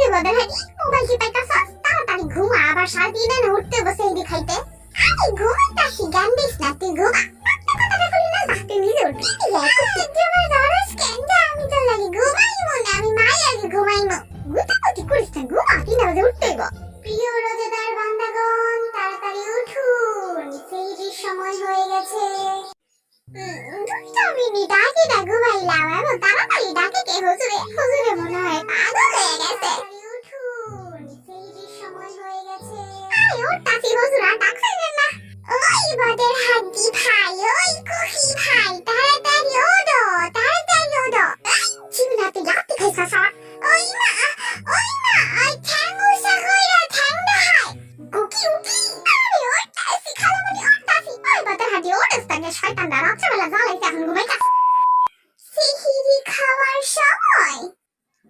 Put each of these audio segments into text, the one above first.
রে বদরহাটি মোবাইল চিপাইতাছস তাড়াতাড়ি ঘুমা আবার সারাদিন না উঠতে বসে এই খাইতে আরে ঘুমাইতাছি গান দিস না তুই ঘুমা কথাটা করি না তুই নিজে উঠবি আমার দরস কেন আমি তো লাগি ঘুমাইমু না আমি মাই আগে ঘুমাইমু গুতাগুতি করিস না ঘুমা 3 বাজে উঠতে গো প্রিয় রোজাদার বান্দাগণ তাড়াতাড়ি উঠুন সেই সময় হয়ে গেছে 2 মিনিট আগে না ঘুমাইলাম এমন তাড়াতাড়ি ডাকে কে হুজুরে মনে হয় পাগল হয়ে গেছে উঠুন সেই সময় হয়ে গেছে আরে ওটাছি হুজুর আর ডাকছেন না ওই বাদের হাড্ডি ভাই ওই কুকি ভাই তাড়াতাড়ি ওঠো চিমনাতে লাত্তি খাইছা স্যার ওই মা ওই ঠ্যাঙ্গুসা কইরা ঠ্যাংডা হাই কুকি উকি আরে ওটাছি খালামণি ওটাছি ওই বাদের হাড্ডি ওটাস্তানে শয়তানরা রাত্রেবেলা জ্বালাইছে এখন ঘুমাইতাছে সিহিরি খাওয়ার সময়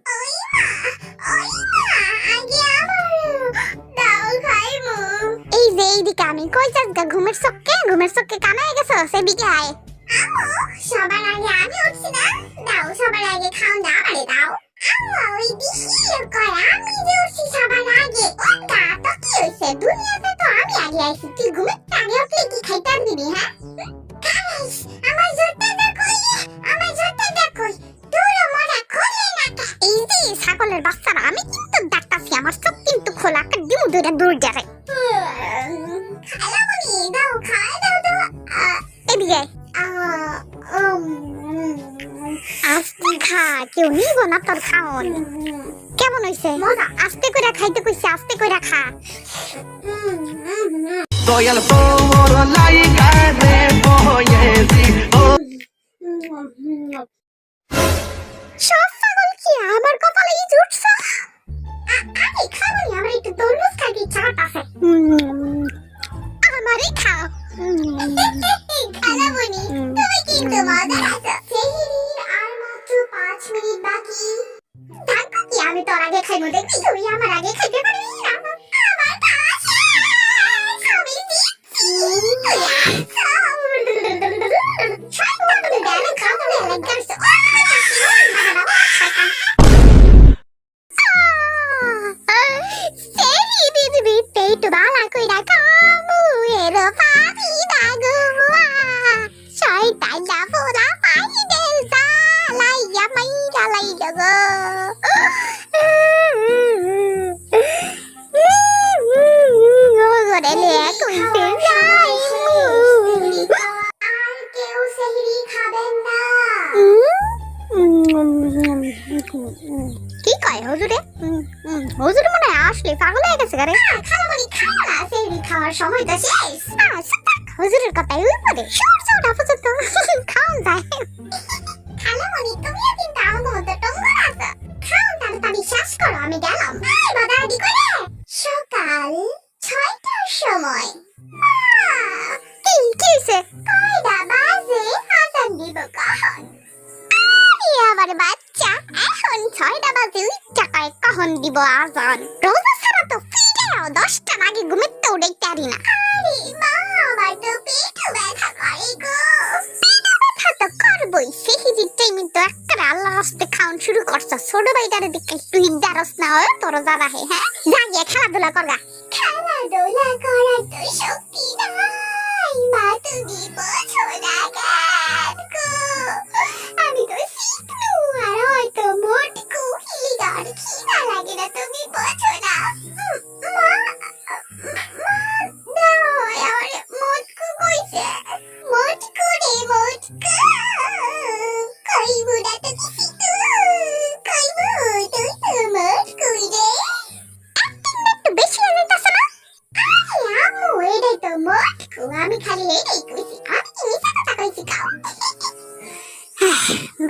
ওই মা আগে আমার দাও খাইমু এই যে এইদিকে আমি কই যাচ্ছি ঘুমের চক্কে কানায় গেছো সেদিকে আয় আমো সবার আগে আমি উঠছি না দাও সবার আগে খাও না আরে দাও আমো ওই দিহি কয় আমি যে উঠছি সবার আগে ওটা তো কি হইছে দুনিয়াতে তো আমি আগে আইছি তুই ঘুমের আগে উঠলে কি খাইতাম দিবি হ্যাঁ গাইস আমার জুতাটা কই তোর মনে খোলে না এই যে ছাগলের বাচ্চারা আমি কিন্তু ডাকতাছি আমার চোখ কিন্তু খোলা একটা ডিম ধরে দৌড় যাবে খালামণি দাও খাই দাও তো এদিকে আস্তে খা কেউ নিব না তোর খাওন কেমন হইছে আস্তে করে খাইতে কইছে আস্তে করে খা দয়াল তোর লাইগা রে বয়েছি সব পাগল কি আমার কপালে ই জুটছে আরে খাওনি আমার একটু তরমুজ খাইতে চাট আছে আমারই খাও খালামণি তুমি কিন্তু মজা আছো সেহরির আর মাত্র 5 মিনিট বাকি থাকো কি আমি তোর আগে খাইবো দেখবি তুই আমার আগে খাইতে পারবি আমার কাছে সবই দিচ্ছি কি কয় হুজুরে হুজুর মনে হয় আসলে পাগল হয়ে গেছে গারে খালামণি খাও না সেহরি খাওয়ার সময় তো শেষ হুজুরের কথাই উপরে সূর্যটা পর্যন্ত খাওয়া যায় খালামণি তুমিও কিন্তু আমার মতো টঙ্গর আছো খাও তাড়াতাড়ি শেষ করো আমি গেলাম বাদাদি করে সকাল 6টার সময় কি হইছে কয়টা বাজে আজান দিব কখন আমার বাচ্চা এখন 6টা বাজে উঠটা কয় কখন দিব আজান রোজা ছাড়া তো ফিরেও 10টা আগে ঘুমিতে উঠতে পারি না আরে মা আমার তো পেট ব্যথা করে গো পেট ব্যথা তো করবই সেহিরির টাইমে তো একটা আল্লাহ রাস্তে খাওয়ান শুরু করছ ছোট ভাইটারে দেখে তুই দারস না হয় তোর যাবা হে হ্যাঁ জাগিয়ে খেলাধুলা করা করার তো শক্তি নাই মা তুমি বোঝো না কেন আমি তো শিখলু আর হয়তো মোটকু হিলিদার খিদা লাগে না তুমি বোঝো না মোটকু কইছে মোটকু রে মোটকু কইবু না তো কিছু কইবু তুই তো মোটকু রে একটু বেশি হয়ে যাচ্ছে না আরে আম্মু এটাই তো মোটকু আমি খালি এটাই কইছি আমি কি মিছা কথা কইছি খাও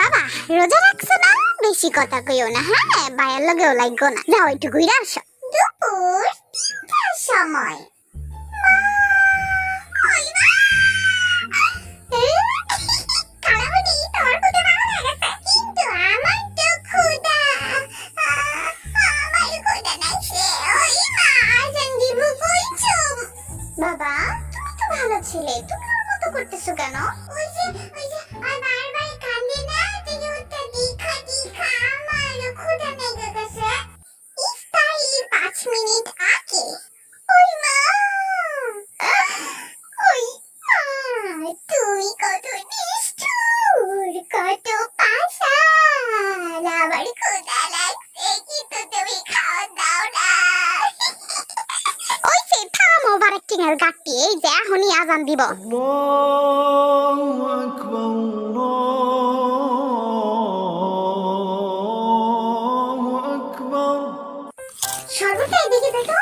বাবা রোজা রাখছো না বেশি কথা কইও না হ্যাঁ বাইরের লগেও লাগো না যাও একটু ঘুরে আসো দুপুর 3টার সময় খালামণি তোমার ক্ষুধা ভালো লেগেছে কিন্তু আমার তো ক্ষুধা আমার ক্ষুধা নাইছে ওই মা আজান দিব কইছো বাবা তুমি তো ভালো ছিলে তুমি আমার মতো করতেছো কেন ওই যে আর বারবার কান্দে না তুমি উত্তর দেখা আমার ক্ষুধা লেগে গেছে মিটিং এর গাট্টি এই যে এখনই আজান দিব। الله أكبر الله أكبর। সর্বটা এদিকে দেখো।